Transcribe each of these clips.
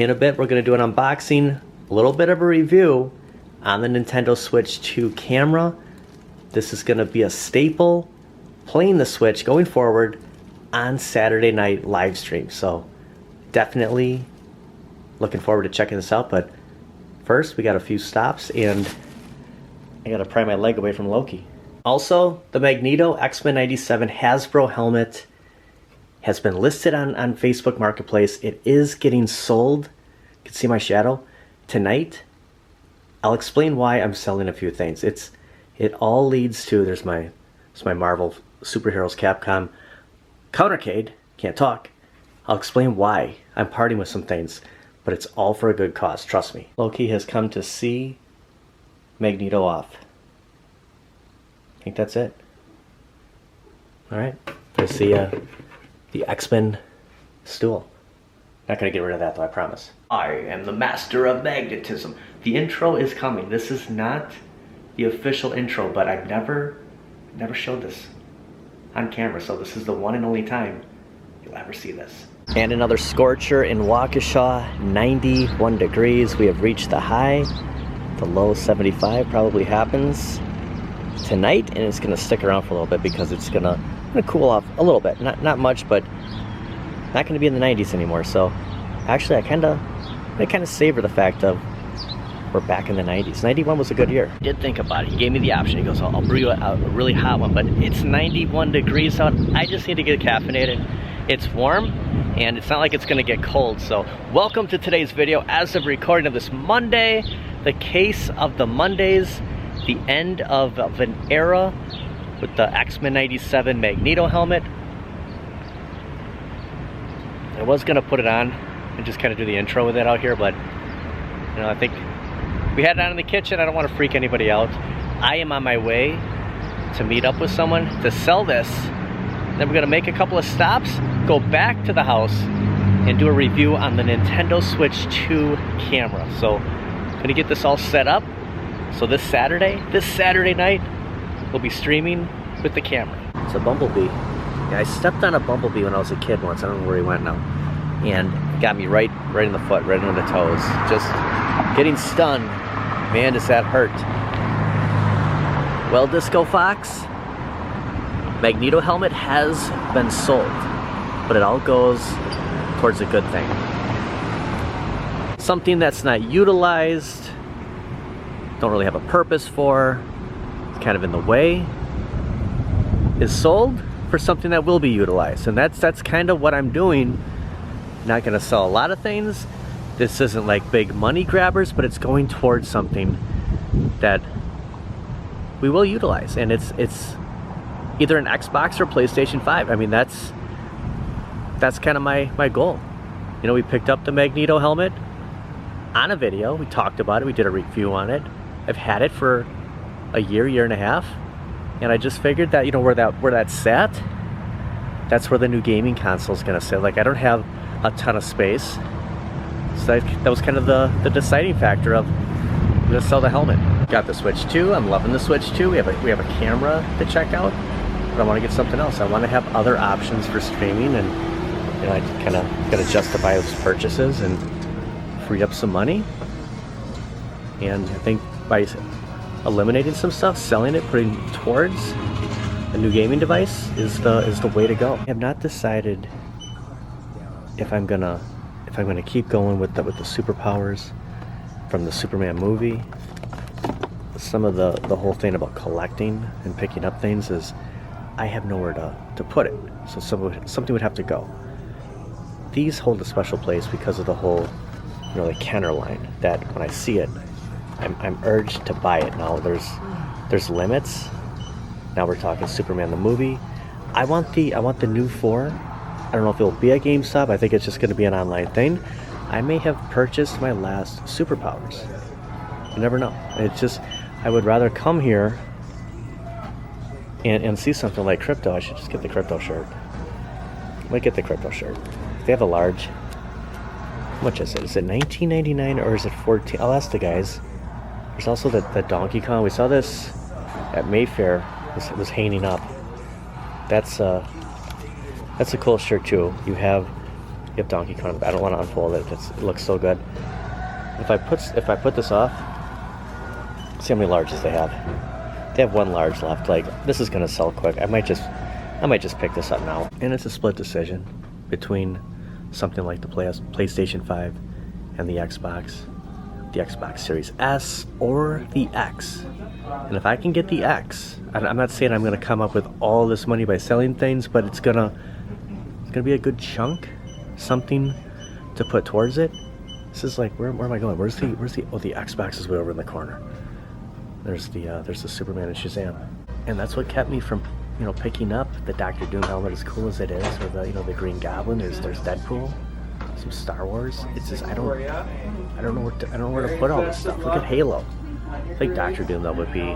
In a bit, we're going to do an unboxing, a little bit of a review on the Nintendo Switch 2 camera. This is going to be a staple playing the Switch going forward on Saturday night live stream. So definitely looking forward to checking this out. But first, we got a few stops and I got to pry my leg away from Loki. Also, the Magneto X-Men 97 Hasbro helmet has been listed on Facebook Marketplace. It is getting sold. You can see my shadow. Tonight, I'll explain why I'm selling a few things. It all leads to, there's my Marvel Superheroes Capcom Countercade. Can't talk. I'll explain why I'm parting with some things, but it's all for a good cause, trust me. Loki has come to see Magneto off. I think that's it. Alright, there's the X-Men stool. Not gonna get rid of that though, I promise. I am the master of magnetism. The intro is coming. This is not the official intro, but I've never showed this on camera, so this is the one and only time you'll ever see this. And another scorcher in Waukesha, 91 degrees. We have reached the high. The low 75 probably happens tonight, and it's gonna stick around for a little bit because it's gonna cool off a little bit. Not much, but not gonna be in the 90s anymore. So actually I kinda savor the fact of we're back in the 90s. 91 was a good year. I did think about it. He gave me the option. He goes, I'll brew you a really hot one, but it's 91 degrees out. I just need to get caffeinated. It's warm, and it's not like it's gonna get cold. So welcome to today's video. As of recording of this Monday, the case of the Mondays, the end of an era with the X-Men 97 Magneto helmet. I was gonna put it on and just kind of do the intro with it out here, but you know, I think we had it on in the kitchen. I don't want to freak anybody out. I am on my way to meet up with someone to sell this. Then we're gonna make a couple of stops, go back to the house, and do a review on the Nintendo Switch 2 camera. So I'm gonna get this all set up. So this Saturday night, we'll be streaming with the camera. It's a bumblebee. Yeah, I stepped on a bumblebee when I was a kid once. I don't know where he went now. And it got me right in the foot, right into the toes. Just getting stunned. Man, does that hurt. Well, Disco Fox, Magneto helmet has been sold, but it all goes towards a good thing. Something that's not utilized, don't really have a purpose for, it's kind of in the way, is sold for something that will be utilized. And that's kind of what I'm doing. Not gonna sell a lot of things. This isn't like big money grabbers, but it's going towards something that we will utilize. And it's either an Xbox or PlayStation 5. I mean, that's kind of my goal. You know, we picked up the Magneto helmet on a video. We talked about it. We did a review on it. I've had it for a year and a half. And I just figured that, you know, where that's sat, that's where the new gaming console is gonna sit. Like, I don't have a ton of space, so that was kind of the deciding factor of I'm gonna sell the helmet. Got the Switch 2. I'm loving the Switch 2. We have a camera to check out, but I want to get something else. I want to have other options for streaming, and you know, I kind of gotta justify those purchases and free up some money. And I think by eliminating some stuff, selling it, putting towards a new gaming device is the way to go. I have not decided if I'm gonna keep going with the superpowers from the Superman movie. Some of the whole thing about collecting and picking up things is I have nowhere to put it, so something would have to go. These hold a special place because of the whole, you know, the Kenner line, that when I see it, I'm urged to buy it. Now there's limits. Now we're talking Superman the movie. I want the new 4. I don't know if it'll be at GameStop. I think it's just going to be an online thing. I may have purchased my last superpowers. You never know. It's just, I would rather come here and see something like crypto. I should just get the crypto shirt. I might get the crypto shirt. They have a large. How much is it? Is it $19.99 or is it $14? I'll ask the guys. There's also the Donkey Kong. We saw this at Mayfair. It was hanging up. That's a cool shirt too. You have You have Donkey Kong. I don't want to unfold it. It looks so good. If I put this off, see how many larges they have. They have one large left. Like, this is gonna sell quick. I might just pick this up now. And it's a split decision between something like the PlayStation 5 and the Xbox Series S or the X. And if I can get the X, I'm not saying I'm gonna come up with all this money by selling things, but it's gonna be a good chunk, something to put towards it. This is like, where am I going? Where's the oh, the Xbox is way over in the corner. There's the Superman and Shazam. And that's what kept me from, picking up the Doctor Doom helmet, as cool as it is, or the Green Goblin. There's Deadpool, some Star Wars. It's just I don't know where to put all this stuff. Look at Halo. I think Doctor Doom though would be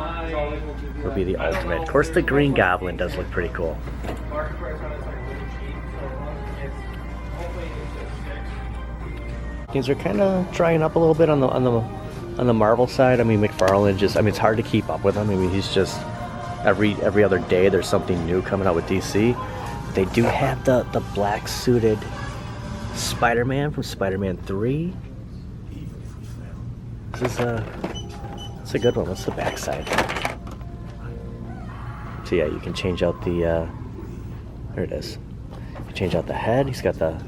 the ultimate. Of course, the Green Goblin does look pretty cool. Things are kind of drying up a little bit on the Marvel side. I mean, McFarlane it's hard to keep up with him. I mean, he's just every other day there's something new coming out with DC. They do have the black suited Spider-Man from Spider-Man 3. It's a good one. What's the back side? So yeah, you can change out the there it is. You change out the head. He's got the,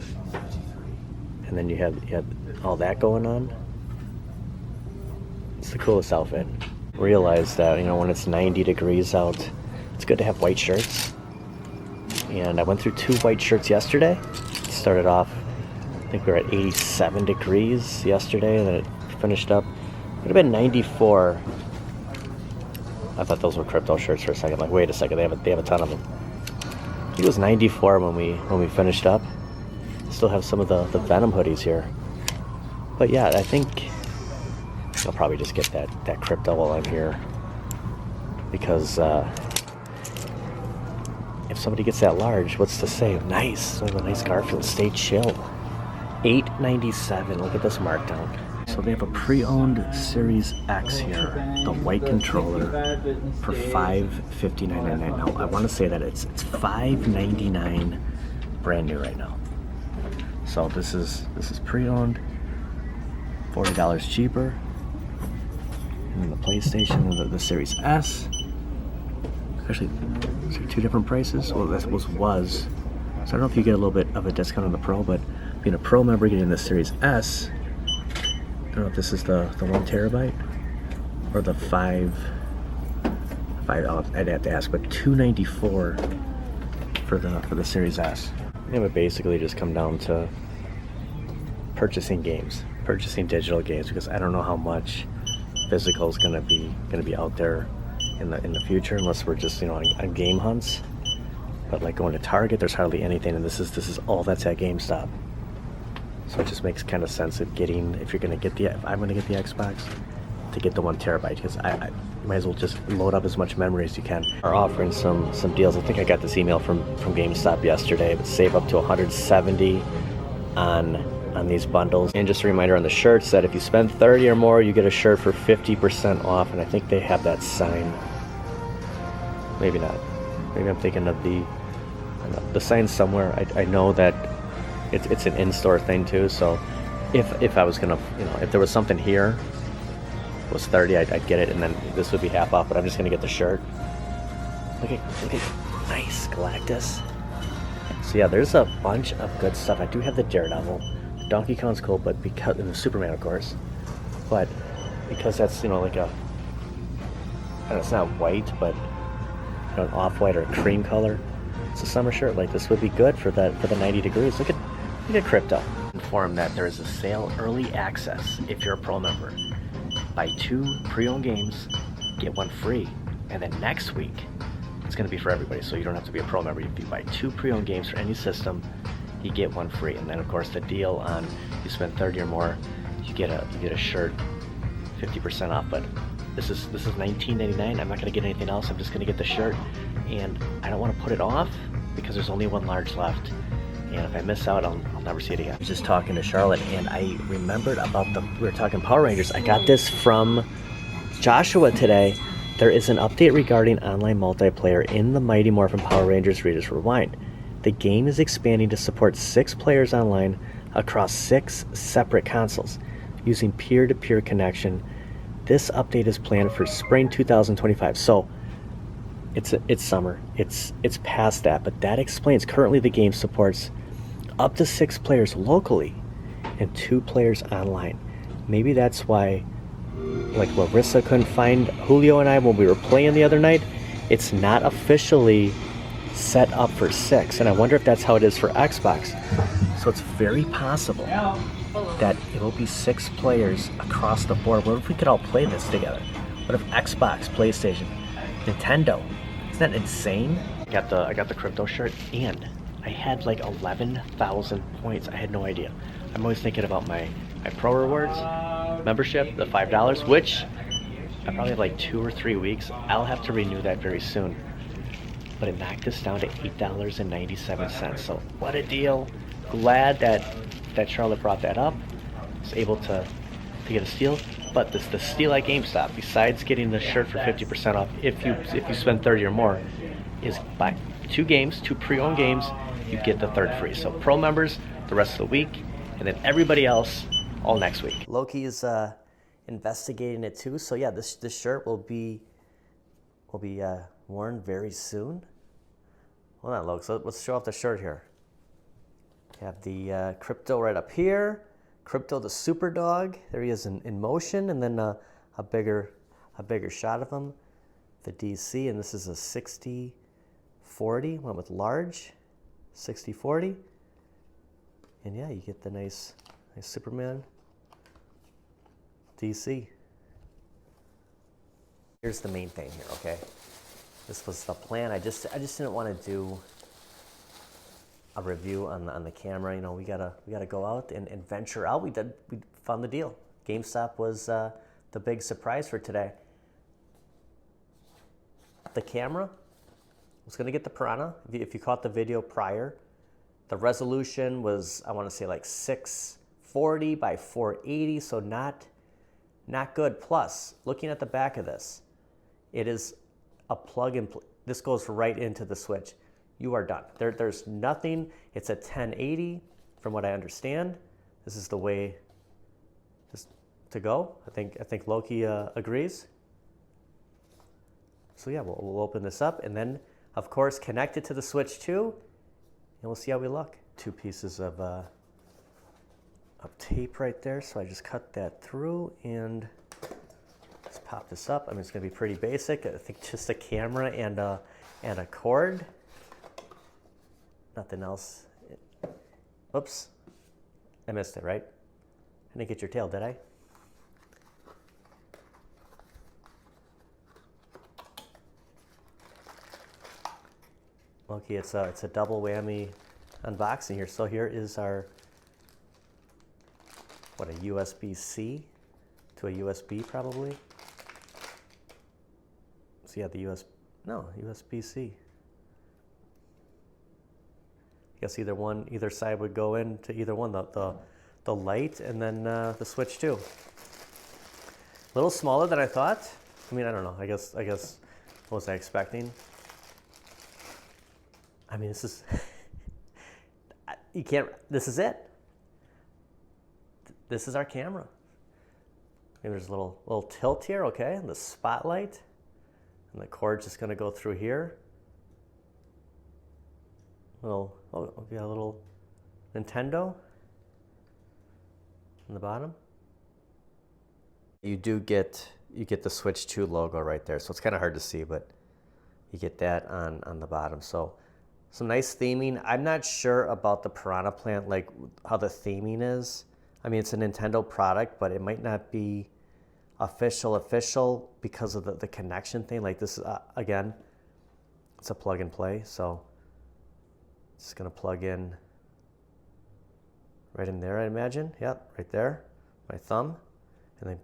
and then you have all that going on. It's the coolest outfit. Realize that, when it's 90 degrees out, it's good to have white shirts. And I went through 2 white shirts yesterday. Started off, I think we were at 87 degrees yesterday, and then it finished up. It would have been 94. I thought those were crypto shirts for a second. Like, wait a second, they have a ton of them. I think it was 94 when we finished up. Still have some of the Venom hoodies here. But yeah, I think I'll probably just get that crypto while I'm here, because if somebody gets that large, what's to say? Nice, a nice Garfield. Stay chill. $8.97. Look at this markdown. So they have a pre-owned Series X here, the white controller, for $559.99. Now I want to say that it's $599 brand new right now. So this is pre-owned, $40 cheaper. And the PlayStation and the Series S. Actually, is there 2 different prices? Well, that was. So I don't know if you get a little bit of a discount on the Pro, but being a Pro member, getting the Series S, I don't know if this is the 1 terabyte or the 5. I'd have to ask, but $294 for the Series S. It would basically just come down to purchasing digital games, because I don't know how much physical is gonna be out there in the future, unless we're just on game hunts. But like going to Target, there's hardly anything, and this is all that's at GameStop. So it just makes kind of sense of if I'm gonna get the Xbox, to get the 1 terabyte, because I might as well just load up as much memory as you can. Are offering some deals. I think I got this email from GameStop yesterday, but save up to $170 on these bundles. And just a reminder on the shirts that if you spend $30 or more, you get a shirt for 50% off. And I think they have that sign. Maybe not. Maybe I'm thinking of the sign somewhere. I know that it's an in-store thing too. So if I was gonna, if there was something here it was $30, I'd get it, and then this would be half off. But I'm just gonna get the shirt. Look at nice Galactus. So yeah, there's a bunch of good stuff. I do have the Daredevil. Donkey Kong's cool, but because, and the Superman, of course, but because that's like it's not white, but an off-white or a cream color. It's a summer shirt. Like, this would be good for the 90 degrees. Look at crypto. Inform that there is a sale, early access, if you're a Pro member. Buy 2 pre-owned games, get 1 free, and then next week it's going to be for everybody. So you don't have to be a Pro member. If you buy 2 pre-owned games for any system, you get 1 free. And then of course the deal on you spend $30 or more, you get a shirt 50% off. But this is $19.99. I'm not gonna get anything else. I'm just gonna get the shirt, and I don't want to put it off because there's only 1 large left. And if I miss out, I'll never see it again. I was just talking to Charlotte, and I remembered about we were talking Power Rangers. I got this from Joshua today. There is an update regarding online multiplayer in the Mighty Morphin Power Rangers Readers Rewind. The game is expanding to support 6 players online across 6 separate consoles using peer-to-peer connection. This update is planned for spring 2025. So it's summer. It's past that, but that explains currently the game supports up to 6 players locally and 2 players online. Maybe that's why, like, Larissa couldn't find Julio and I when we were playing the other night. It's not officially set up for 6, and I wonder if that's how it is for Xbox. So it's very possible that it will be 6 players across the board. What if we could all play this together? What if Xbox, PlayStation, Nintendo? Isn't that insane? I got the crypto shirt, and I had like 11,000 points. I had no idea. I'm always thinking about my Pro Rewards membership, the $5, which I probably have like 2 or 3 weeks. I'll have to renew that very soon. But it knocked us down to $8.97. So what a deal. Glad that Charlotte brought that up. Was able to get a steal. But the steal at GameStop, besides getting the shirt for 50% off if you spend 30 or more, is buy 2 games, 2 pre-owned games, you get the 3rd free. So pro members the rest of the week, and then everybody else all next week. Loki is investigating it too. So yeah, this shirt will be worn very soon. Hold on, Loki. So let's show off the shirt here. You have the crypto right up here. Crypto the super dog. There he is in motion, and then a bigger shot of him. The DC, and this is a 60-40. Went with large. 60-40. And yeah, you get the nice Superman DC. Here's the main thing here, okay? This was the plan. I just didn't want to do a review on the camera. You know, we gotta go out and venture out. We found the deal. GameStop was the big surprise for today. The camera was gonna get the Piranha. If you caught the video prior, the resolution was, I want to say, like 640 by 480, so not good. Plus, looking at the back of this, it is a plug and play. This goes right into the Switch. You are done. There's nothing. It's a 1080, from what I understand. This is the way to go. I think Loki agrees. So yeah, we'll open this up, and then of course connect it to the Switch too, and we'll see how we look. 2 pieces of tape right there. So I just cut that through and let's pop this up. I mean, it's gonna be pretty basic. I think just a camera and a cord. Nothing else. Oops, I missed it, right? I didn't get your tail, did I? Okay, it's a double whammy unboxing here. So here is our, what, a USB-C to a USB probably. So yeah, USB-C. I guess either side would go into either one, the light and then the Switch too. A little smaller than I thought. I mean, I don't know. I guess what was I expecting? I mean, this is this is it. This is our camera. Maybe there's a little tilt here, okay? And the spotlight, and the cord's just gonna go through here. We got a little Nintendo on the bottom. You get the Switch 2 logo right there, so it's kind of hard to see, but you get that on the bottom. So some nice theming. I'm not sure about the Piranha Plant, like how the theming is. I mean, it's a Nintendo product, but it might not be official because of the connection thing. Like this, again, it's a plug and play, so it's just gonna plug in right in there, I imagine. Yep, right there, my thumb, and then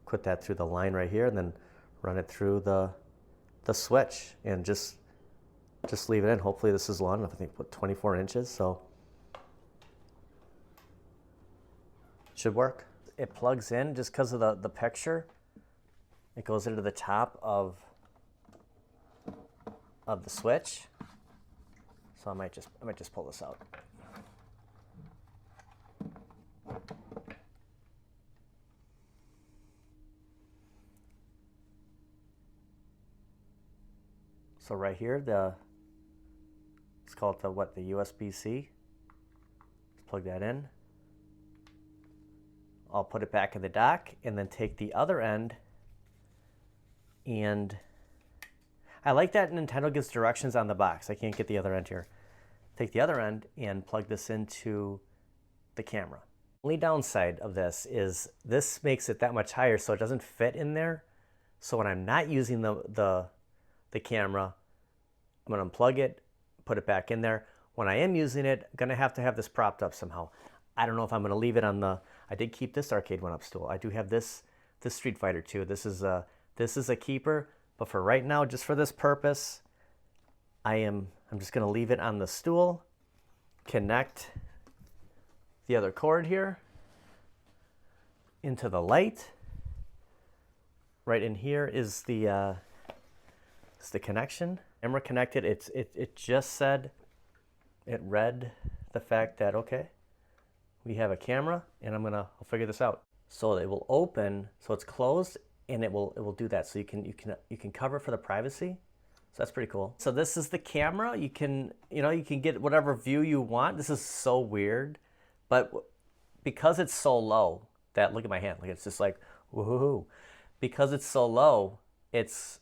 put that through the line right here, and then run it through the Switch, and just leave it in. Hopefully this is long enough. I think, what, 24 inches, so should work. It plugs in just because of the picture. It goes into the top of the Switch. So I might just pull this out. So right here, let's call it the USB-C. Let's plug that in. I'll put it back in the dock and then take the other end, and I like that Nintendo gives directions on the box. I can't get the other end here. Take the other end and plug this into the camera. Only downside of this is this makes it that much higher so it doesn't fit in there. So when I'm not using the camera, I'm gonna unplug it, put it back in there. When I am using it, I'm gonna have to have this propped up somehow. I don't know if I'm gonna leave it on the, I did keep this arcade one up stool. I do have this Street Fighter 2. This is a keeper, but for right now, just for this purpose, I'm just gonna leave it on the stool, connect the other cord here into the light. Right in here is the connection. Camera connected. It just said, it read the fact that, okay, we have a camera, and I'll figure this out. So it will open, so it's closed, and it will do that. So you can cover it for the privacy. So that's pretty cool. So this is the camera. You can get whatever view you want. This is so weird, but because it's so low, that, look at my hand, like it's just like woohoo. Because it's so low, it's,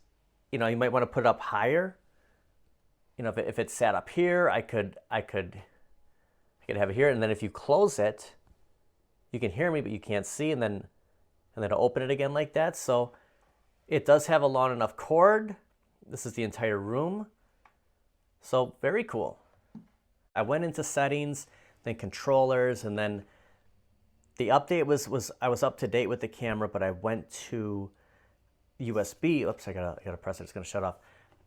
you might want to put it up higher. If it sat up here, I could have it here, and then if you close it, you can hear me, but you can't see, and then I'll open it again like that. So it does have a long enough cord. This is the entire room. So very cool. I went into settings, then controllers, and then the update was I was up to date with the camera, but I went to USB. Oops, I gotta press it. It's gonna shut off.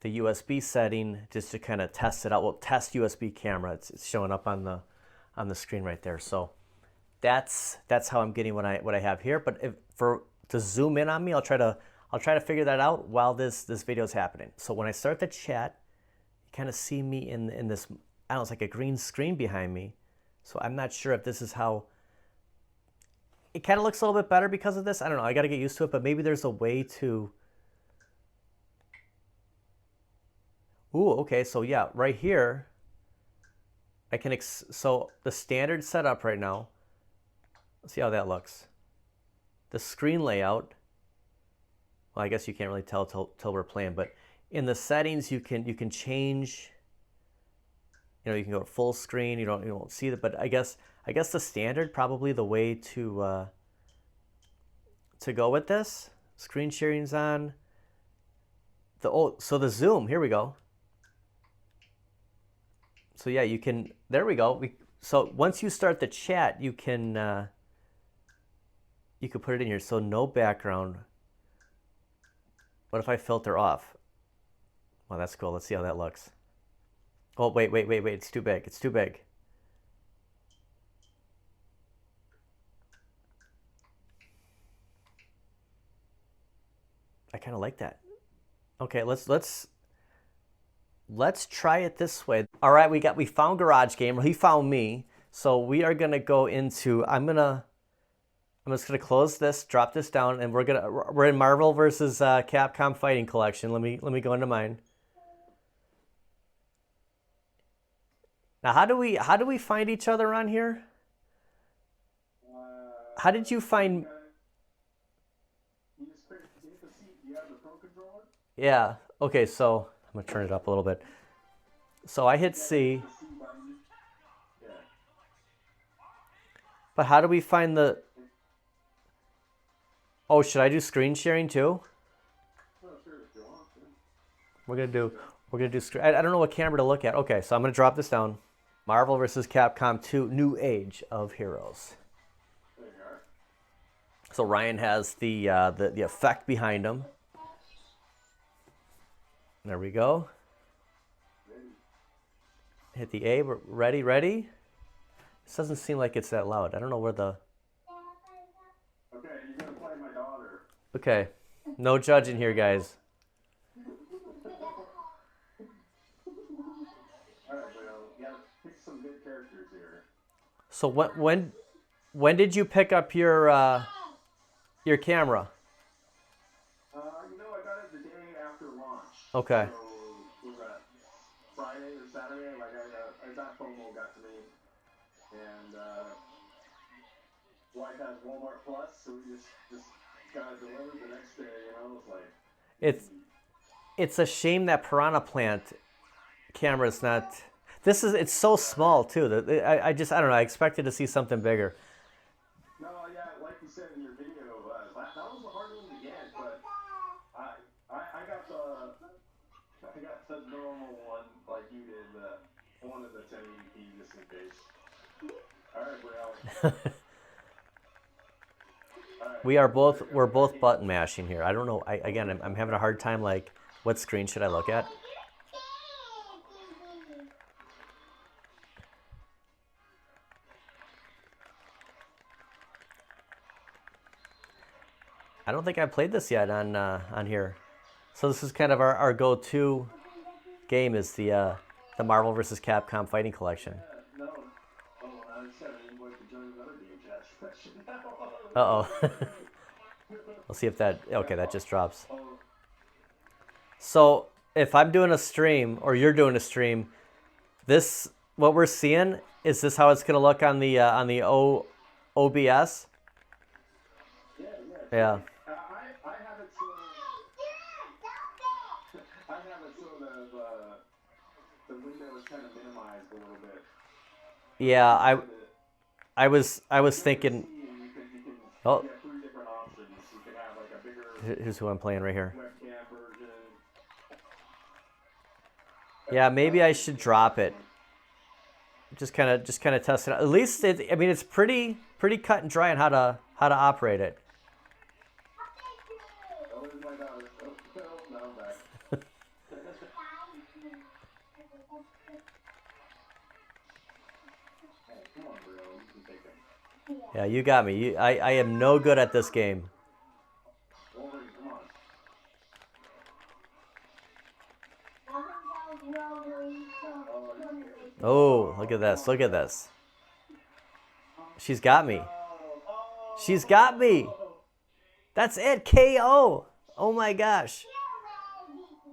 The USB setting just to kind of test it out. Well, test USB camera. It's showing up on the screen right there. So that's how I'm getting what I have here. But to zoom in on me, I'll try to figure that out while this video is happening. So when I start the chat, you kind of see me in this, I don't know, it's like a green screen behind me. So I'm not sure if this is how. It kind of looks a little bit better because of this. I don't know. I got to get used to it, but maybe there's a way to. Ooh, okay. So yeah, right here, I can. So the standard setup right now. Let's see how that looks. The screen layout. Well, I guess you can't really tell till we're playing, but in the settings you can change. You can go to full screen. You won't see that, but I guess the standard, probably the way to go with this. Screen sharing's on. So the zoom, here we go. So yeah, you can, there we go. So once you start the chat, you can put it in here. So no background. What if I filter off? Well, that's cool. Let's see how that looks. Oh, wait. It's too big. It's too big. I kind of like that. Okay, let's try it this way. All right, we found Garage Gamer. He found me. So we are gonna go into. I'm just gonna close this, drop this down, and we're in Marvel versus Capcom Fighting Collection. Let me go into mine. Now, how do we find each other on here? How did you find? Yeah. Okay. So I'm gonna turn it up a little bit. So I hit C. But how do we find the? Oh, should I do screen sharing too? We're gonna do screen. I don't know what camera to look at. Okay, so I'm gonna drop this down. Marvel vs. Capcom 2: New Age of Heroes. So Ryan has the effect behind him. There we go. Hit the A. We're ready. This doesn't seem like it's that loud. I don't know where the. Okay, you're gonna play my daughter. Okay, no judging here, guys. So when did you pick up your camera? You know, I got it the day after launch. Okay. So, was that Friday or Saturday? Like, I got FOMO got to me, and wife has Walmart Plus, so we just got it delivered the next day. You know, it was like It's a shame that Piranha Plant camera is not. It's so small too. I don't know. I expected to see something bigger. no, yeah, like you said in your video, that was the hard one to get, but I got the normal one like you did. I wanted the 1080p just in case. All right, Brielle. We're both button mashing here. I don't know. I'm having a hard time. Like, what screen should I look at? I don't think I played this yet on here. So this is kind of our go-to game is the Marvel vs. Capcom Fighting Collection. No. Oh, I just had an invite to join another game chat session now. Uh-oh. We'll see if that... Okay, that just drops. So if I'm doing a stream or you're doing a stream, what we're seeing, is this how it's going to look on the OBS? Yeah. I have it so the window is kind of minimized a little bit. Yeah, I was thinking. Oh, Get 3 different options. You can have like a bigger here's who I'm playing right here. webcam version. Yeah, maybe I should drop it. Just kind of test it out. At least it's pretty cut and dry on how to operate it. Oh, there's my daughter. Oh, no, I'm back. Hey, come on, bro. You can take it. Yeah, you got me. I am no good at this game. Wolverine, come on. Oh, look at this. Look at this. She's got me. She's got me. That's it. KO. Oh my gosh.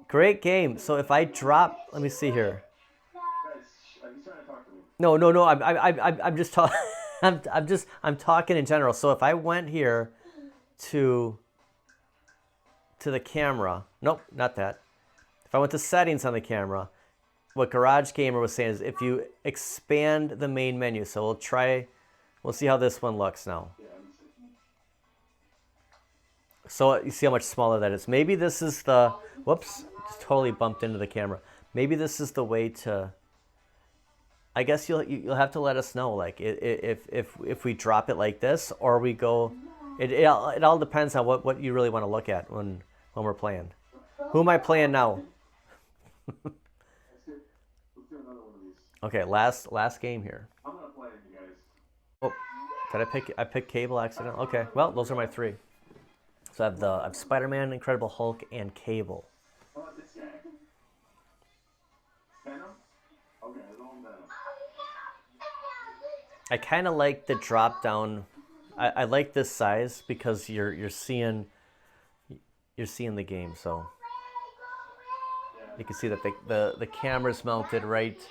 Great game. So if I drop, let me see here. Guys, are you trying to talk to me? No. I'm just talking. I'm talking in general. So if I went here to the camera, nope, not that. If I went to settings on the camera, what Garage Gamer was saying is if you expand the main menu. So we'll see how this one looks now. So you see how much smaller that is. Maybe this is the, whoops, just totally bumped into the camera. Maybe this is the way to, I guess you'll have to let us know, like if we drop it like this or we go, it all depends on what you really want to look at when we're playing. Who am I playing now? Let's do another one of these. Okay, last game here. I'm gonna play it, you guys. Oh, did I pick Cable accident? Okay, well those are my 3. So I have Spider-Man, Incredible Hulk, and Cable. How about this guy? Venom? Okay, it's all Venom. I kind of like the drop down. I like this size because you're seeing the game. So you can see that the camera's mounted right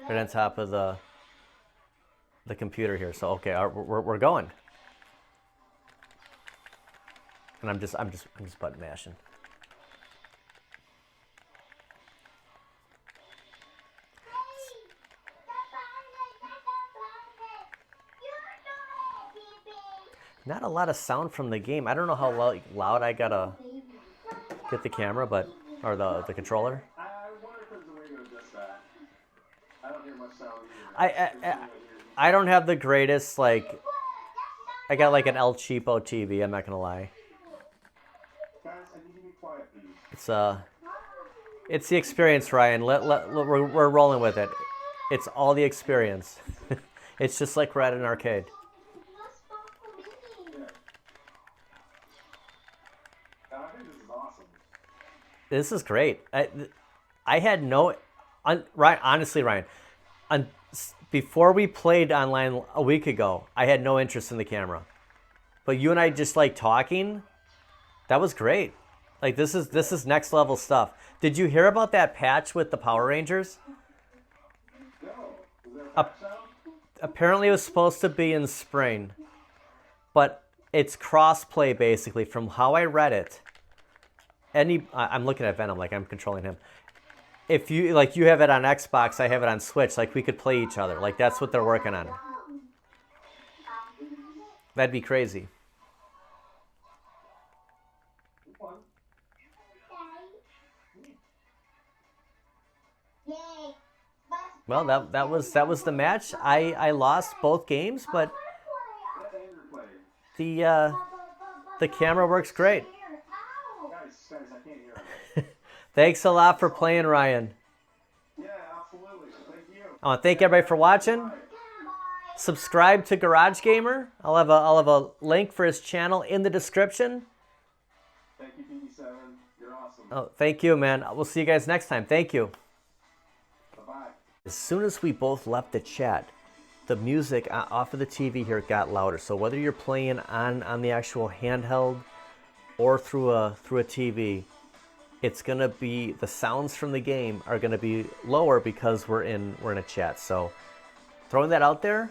on top of the computer here. So okay, we're going. And I'm just button mashing. Not a lot of sound from the game. I don't know how loud I gotta get the camera, or the controller. I wonder if there's a way to adjust that. I don't hear much sound either. I don't have the greatest, like, I got like an El Cheapo TV, I'm not gonna lie. Guys, I need to be quiet, please. It's the experience, Ryan. We're rolling with it. It's all the experience. It's just like we're at an arcade. I think this is awesome. This is great. I had no, Ryan. Honestly, Ryan, before we played online a week ago, I had no interest in the camera. But you and I just like talking. That was great. Like this is next level stuff. Did you hear about that patch with the Power Rangers? No. Is there a patch now? Apparently it was supposed to be in spring. But it's cross-play basically from how I read it. I'm looking at Venom like I'm controlling him. If you like, you have it on Xbox, I have it on Switch. Like we could play each other. Like that's what they're working on. That'd be crazy. Well, that was the match. I lost both games, but the camera works great. Guys, I can't hear. Thanks a lot for playing, Ryan. Yeah, absolutely. Thank you. I want to thank everybody for watching. Subscribe to Garage Gamer. I'll have a link for his channel in the description. Thank you, PD7. You're awesome. Oh, thank you, man. We'll see you guys next time. Thank you. Bye-bye. As soon as we both left the chat, the music off of the TV here got louder. So whether you're playing on the actual handheld or through a TV, it's gonna be, the sounds from the game are gonna be lower because we're in a chat. So throwing that out there,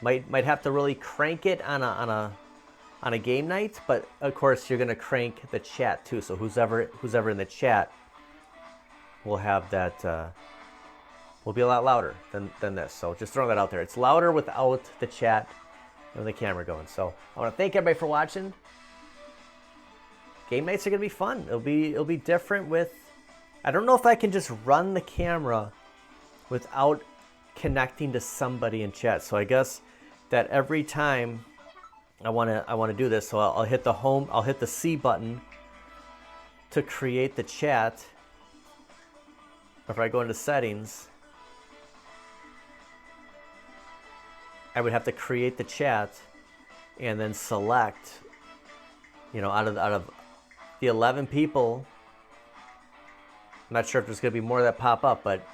might have to really crank it on a game night, but of course you're gonna crank the chat too. So who's ever in the chat will have that. Will be a lot louder than this. So just throwing that out there. It's louder without the chat and the camera going. So I want to thank everybody for watching. Game nights are gonna be fun. It'll be different with. I don't know if I can just run the camera without connecting to somebody in chat. So I guess that every time I want to do this, so I'll hit the home. I'll hit the C button to create the chat. If I go into settings, I would have to create the chat and then select, out of the 11 people. I'm not sure if there's going to be more that pop up, but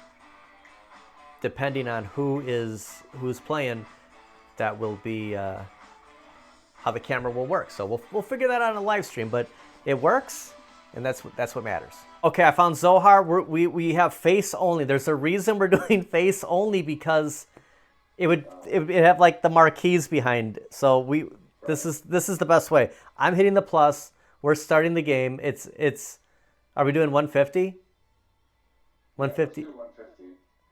depending on who's playing, that will be how the camera will work. So we'll figure that out on a live stream, but it works, and that's what matters. Okay, I found Zohar. We have face only. There's a reason we're doing face only, because it would have like the marquees behind. So this is the best way. I'm hitting the plus. We're starting the game. Are we doing 150? 150. Yeah, 150.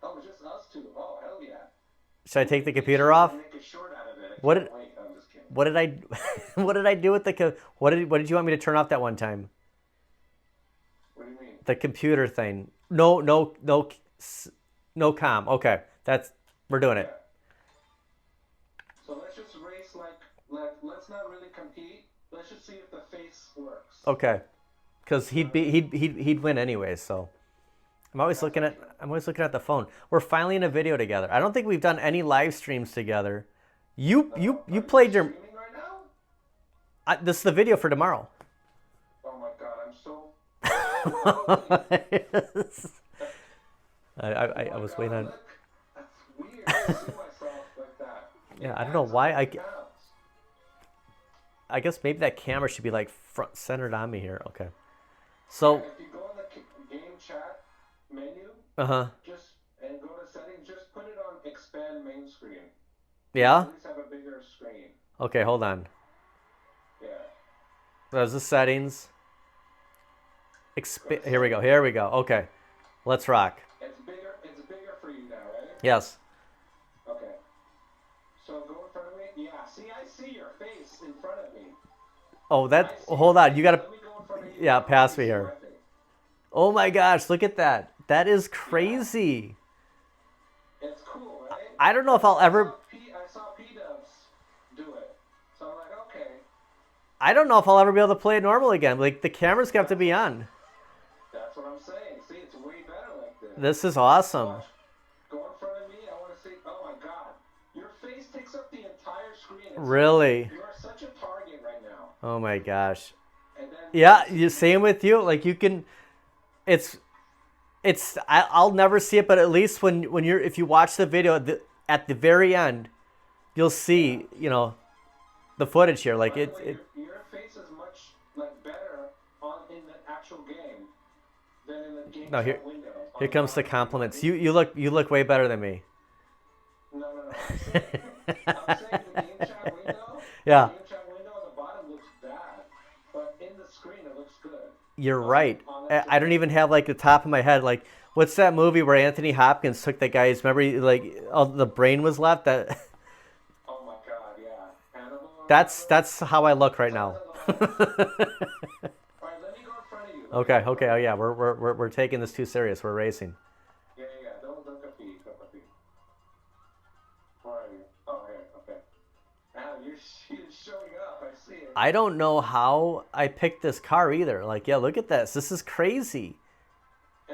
Oh, it's just us two. Oh, hell yeah. Should I take the computer off? Make a short out of it. What did Wait, I'm just kidding. what did I what did I do with what did you want me to turn off that one time? What do you mean? The computer thing. No comm. Okay, we're doing it. So let's just race let's not really compete. Let's just see if the face works. Okay, because he'd win anyway. So I'm always looking at the phone. We're finally in a video together. I don't think we've done any live streams together. You played your. Streaming right now? This is the video for tomorrow. Oh my god, I'm so. I was waiting on. Look, that's weird. I see myself like that. Yeah, I don't know why I guess maybe that camera should be like front centered on me here. Okay. So. If you go in the game chat menu. And go to settings. Just put it on expand main screen. Yeah. At least have a bigger screen. Okay, hold on. Yeah. There's the settings. Here we go. Okay. Let's rock. It's bigger for you now, right? Yes. Okay. So go in front of me. Yeah. See, I see your face in front of me. Oh, hold on. You gotta. Let me go in front of you. Yeah, pass me here. Oh my gosh, look at that. That is crazy. It's cool, right? I don't know if I'll ever. I saw P-Dubs do it. So I'm like, okay. I don't know if I'll ever be able to play it normal again. Like, the camera's got to be on. That's what I'm saying. See, it's way better like this. This is awesome. Watch. Go in front of me. I want to see. Oh my god. Your face takes up the entire screen. Really? You are such a target right now. Oh my gosh. And then Yeah, same with you. Like, you can. I'll never see it, but at least when you're, if you watch the video, at the very end, you'll see, you know, the footage here. Like By the way, it. your face is much like better on in the actual game than in the game No, chat window. here On the comes the bottom of your compliments. video. You look way better than me. No, no, no. I'm saying the game chat window. Yeah, The game chat window on the bottom looks bad, but in the screen it looks good. you're right. On I don't even have like the top of my head. Like, what's that movie where Anthony Hopkins took that guy's? Remember, like, all the brain was left. That Oh my god, yeah. Hannibal or that's how I look right now. Alright, let me go in front of you. Okay, okay. Oh yeah, we're taking this too serious. We're racing. Yeah, yeah, yeah. Don't compete. Don't compete. Where are you? Oh, here. Okay. Now you're showing up. I see it. I don't know how I picked this car either. Like, yeah, look at this. This is crazy.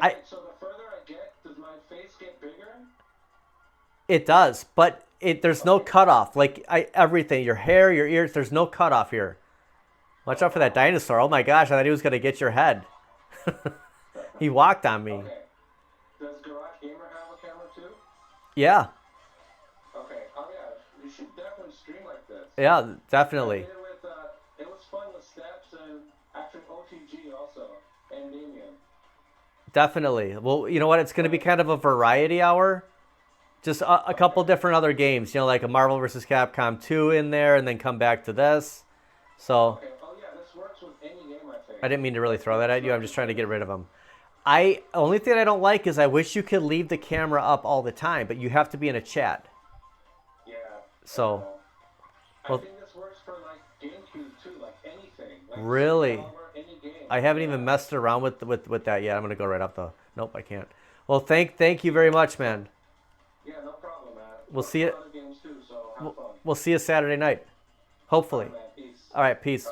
And so the further I get, does my face get bigger? It does, but there's no cutoff. Like everything, your hair, your ears, there's no cutoff here. Watch out for that dinosaur. Oh my gosh, I thought he was gonna get your head. He walked on me. Okay. Does Garage Gamer have a camera too? Yeah, Okay. Oh yeah. You should definitely stream like this. yeah, I definitely. did it with, it was fun with Steps and actually OTG also and Damien. Definitely. Well, you know what? It's going to be kind of a variety hour. Just a couple different other games, you know, like a Marvel vs. Capcom 2 in there, and then come back to this. So Okay. Oh yeah, this works with any game I think. I didn't mean to really throw that at you. I'm just trying to get rid of them. Only thing I don't like is I wish you could leave the camera up all the time, but you have to be in a chat. Yeah. So, I well, think this works for like GameCube too, like anything. Like really, Soul Calibur, any game. I haven't even messed around with that yet. I'm gonna go right up though. Nope, I can't. Well, thank you very much, man. Yeah, no problem, man. We'll see you. Other games too, so have fun. We'll see you Saturday night, hopefully. All right, man. Peace. All right, peace.